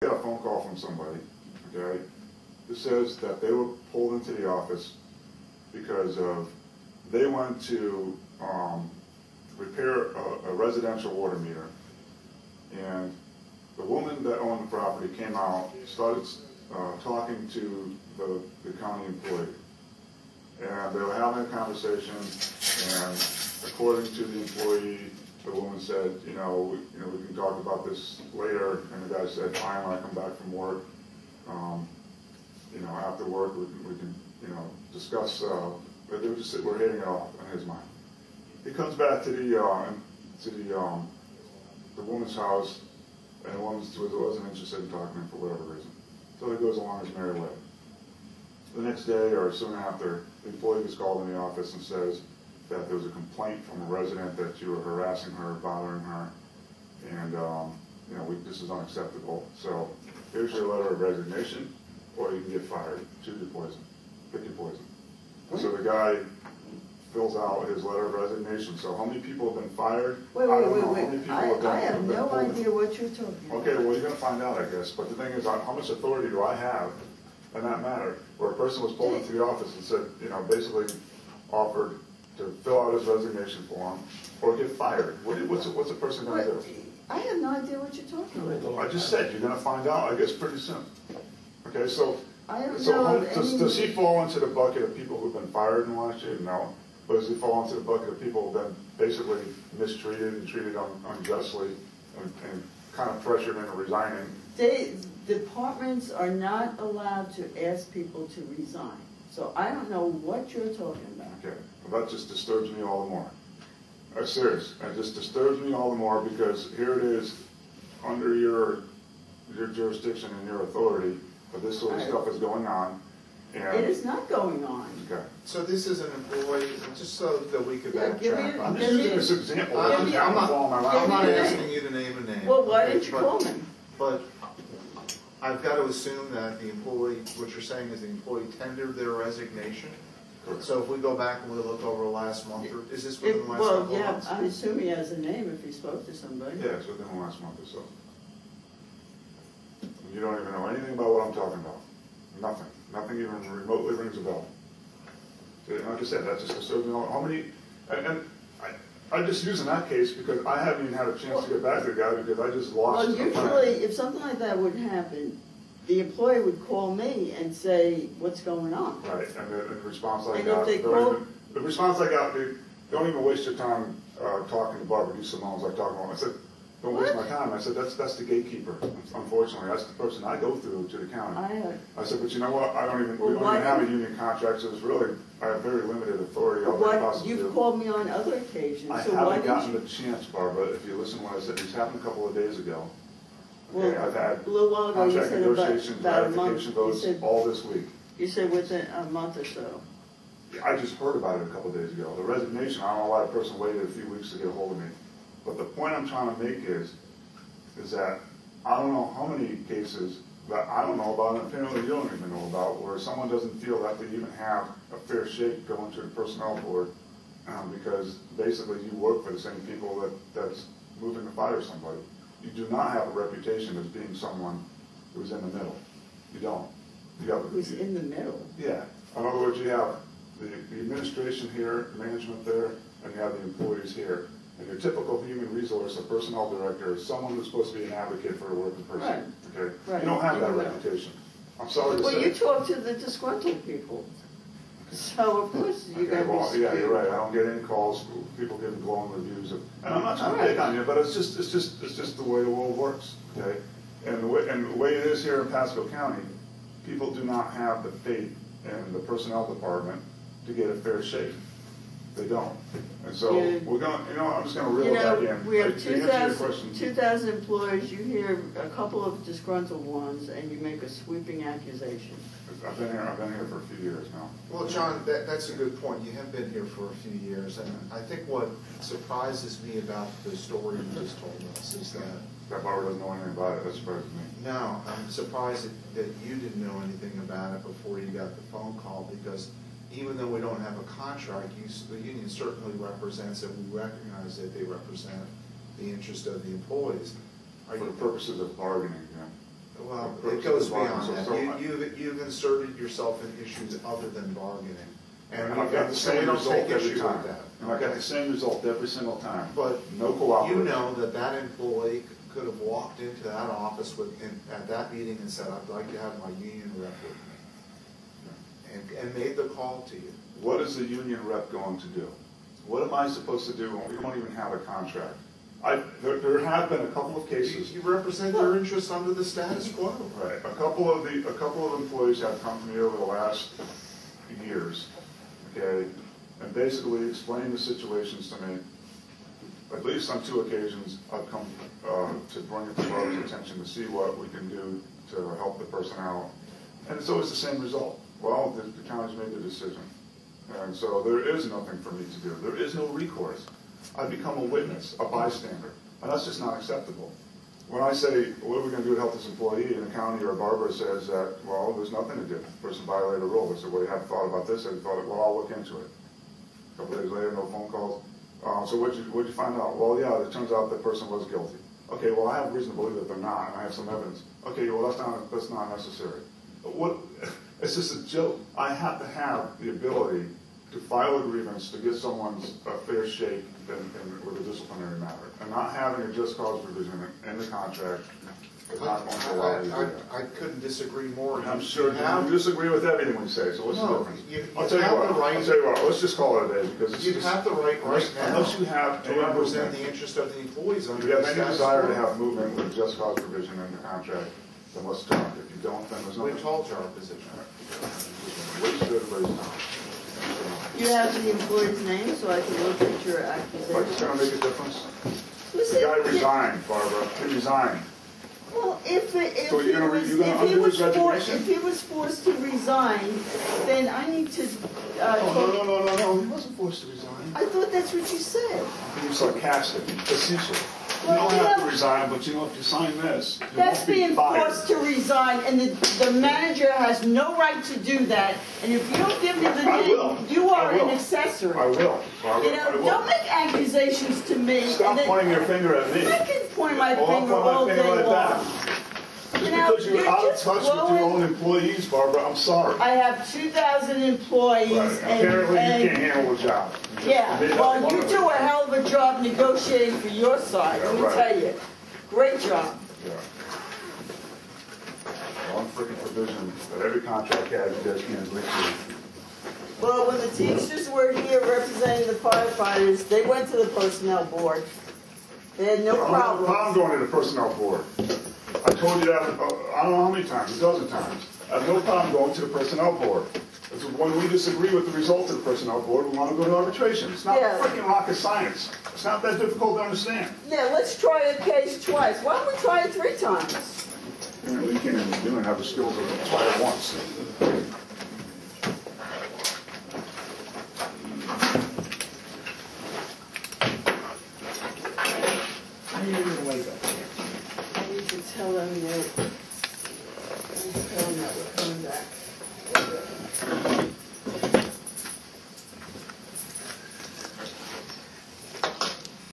got a phone call from somebody, okay, who says that they were pulled into the office because they went to repair a residential water meter, and the woman that owned the property came out, started talking to the county employee, and they were having a conversation, and according to the employee, the woman said, we can talk about this later, and the guy said, fine, when I come back from work, after work, we can, discuss, but they were just, we're hitting it off in his mind. He comes back to the woman's house, and the woman wasn't interested in talking to him for whatever reason. So he goes along his merry way. The next day, or soon after, the employee was called in the office and says that there was a complaint from a resident that you were harassing her, bothering her, and this is unacceptable. So here's your letter of resignation, or you can get fired. Choose your poison. Pick your poison. So the guy fills out his letter of resignation. So how many people have been fired? Wait. I have no pulled. idea what you're talking about. Okay, well, you're going to find out, I guess. But the thing is, how much authority do I have in that matter? Where a person was pulled into the office and said, basically offered to fill out his resignation form or get fired. What's a person going to do? I have no idea what you're talking about. I just said, you're going to find out, I guess, pretty soon. Okay, so does he fall into the bucket of people who've been fired in the last year? No. But does he fall into the bucket of people who've been basically mistreated and treated unjustly and kind of pressured into resigning? Departments are not allowed to ask people to resign. So I don't know what you're talking about. Okay, well, that just disturbs me all the more. I'm serious. It just disturbs me all the more because here it is under your jurisdiction and your authority, but this sort of stuff is going on. And it is not going on. Okay. So this is an employee, just so that we could backtrack. I'm just using this example. I'm not asking you to name a name. Well, why didn't you call me? But I've got to assume that the employee, what you're saying is the employee tendered their resignation. Correct. So if we go back and we look over the last month, or is this within the last couple of months? I'm assuming he has a name if he spoke to somebody. Yeah, it's within the last month or so. You don't even know anything about what I'm talking about. Nothing. Nothing even remotely rings a bell. Like I said, that just disturbs me. How many? And I'm just using that case because I haven't even had a chance to get back to the guy because I just lost. Well, usually, if something like that would happen, the employee would call me and say, "What's going on?" Right, and the response I and got, the response I got, don't even waste your time talking to Barbara D. Simone's like talking about. I said, don't waste my time. I said, that's the gatekeeper. Unfortunately, that's the person I go through to the county. I said, but you know what? we don't even have a union contract, so it's really, I have very limited authority over what possible. You've called me on other occasions. I haven't gotten the chance, Barbara, if you listen to what I said. This happened a couple of days ago. Okay, Well, I've had a little while ago you contract said negotiations, about a month. ratification votes all this week. You said within a month or so. I just heard about it a couple of days ago. The resignation, I don't know why the person waited a few weeks to get a hold of me. But the point I'm trying to make is that I don't know how many cases that I don't know about, and apparently you don't even know about, where someone doesn't feel that they even have a fair shake going to the personnel board because basically you work for the same people that's moving to fire somebody. You do not have a reputation as being someone who's in the middle. You don't. Who's in the middle? Yeah. In other words, you have the administration here, management there, and you have the employees here. And your typical human resource or personnel director is someone who's supposed to be an advocate for a working person. Right. Okay? Right. You don't have that reputation. I'm sorry to say. Well, you talk to the disgruntled people. So, of course, you're going to be yeah, you're right. I don't get any calls, people giving glowing reviews. And I'm not trying to pick on you, but it's just the way the world works. Okay? And the way it is here in Pasco County, people do not have the faith in the personnel department to get a fair shake. They don't. And so we're going to, I'm just going to reel it back in. We have 2,000 employees. You hear a couple of disgruntled ones, and you make a sweeping accusation. I've been here for a few years now. Well, John, that's a good point. You have been here for a few years, and I think what surprises me about the story you just told us is that Barbara doesn't know anything about it. That surprises me. No, I'm surprised that you didn't know anything about it before you got the phone call, because even though we don't have a contract, the union certainly represents it. We recognize that they represent the interest of the employees. For the purposes of bargaining, yeah. Well, It goes beyond that. You've inserted yourself in issues other than bargaining. And I've got the same don't result take every issue time. with that. And I got the same result every single time. But no cooperation. you know that employee could have walked into that office at that meeting and said, I'd like to have my union rep with me. And made the call to you. What is the union rep going to do? What am I supposed to do when we don't even have a contract? There have been a couple of cases. You represent their interests under the status quo. Right. A couple of employees have come to me over the last years, okay, and basically explained the situations to me. At least on 2 occasions, I've come to bring it to Barbara's attention to see what we can do to help the person out. And it's always the same result. Well, the county's made the decision. And so there is nothing for me to do. There is no recourse. I become a witness, a bystander. And that's just not acceptable. When I say, what are we going to do to help this employee, and the county or Barbara says that, well, there's nothing to do. The person violated a rule. I said, well, you haven't thought about this? I thought, well, I'll look into it. A couple days later, no phone calls. So what'd you find out? Well, yeah, it turns out the person was guilty. Okay, well, I have reason to believe that they're not, and I have some evidence. Okay, well, that's not necessary. It's just a joke. I have to have the ability to file a grievance to get someone's fair shake with a disciplinary matter, and not having a just cause provision in the contract is not going to allow you to do that. I couldn't disagree more. I'm sure you disagree with everything we say, so what's the difference? I'll tell you what, let's just call it a day, because you have the right now unless you have to represent the interest of the employees under the the any desire to have movement with a just cause provision in the contract, then let's talk. If you don't, then there's nothing. We told you our position. Waste everybody's time. You have the employee's name, so I can look at your Like it's accusation. going to make a difference? Listen, The guy resigned, Barbara. He resigned. Well, if So you're gonna undo his resignation? if he was forced to resign, then I need to. No. He wasn't forced to resign. I thought that's what you said. He was sarcastic, facetious. You Well, don't have to yeah. resign, but you know, if you sign this, you That's won't be being fired. forced to resign, and the manager has no right to do that. And if you don't give me the I will. name, you are I will. an accessory. I will, Barbara. You I know, will. don't make accusations to me. Stop and then, pointing your finger at me. I can point my Well, I'll finger point my all finger day right back. long. You know, Because you're out of just touch with your blowing- own employees, Barbara. I'm sorry. I have 2,000 employees, Right. Apparently, you can't handle the job. yeah. Maybe Well, that's you one do a of it. hell of a job negotiating for your side. Let me right. tell you, great job. Yeah. One freaking provision that every contract has, you guys can't agree to. Well, when the Teamsters were here representing the firefighters, they went to the personnel board. They had no I don't have a problem. problem going to the personnel board. I told you that, I don't know how many times, a dozen times. I have no problem going to the personnel board. It's when we disagree with the results of the personnel board, we want to go to arbitration. It's not Yeah. freaking rocket science. It's not that difficult to understand. Yeah, let's try a case twice. Why don't we try it 3 times? You can't even have the skills of try it once.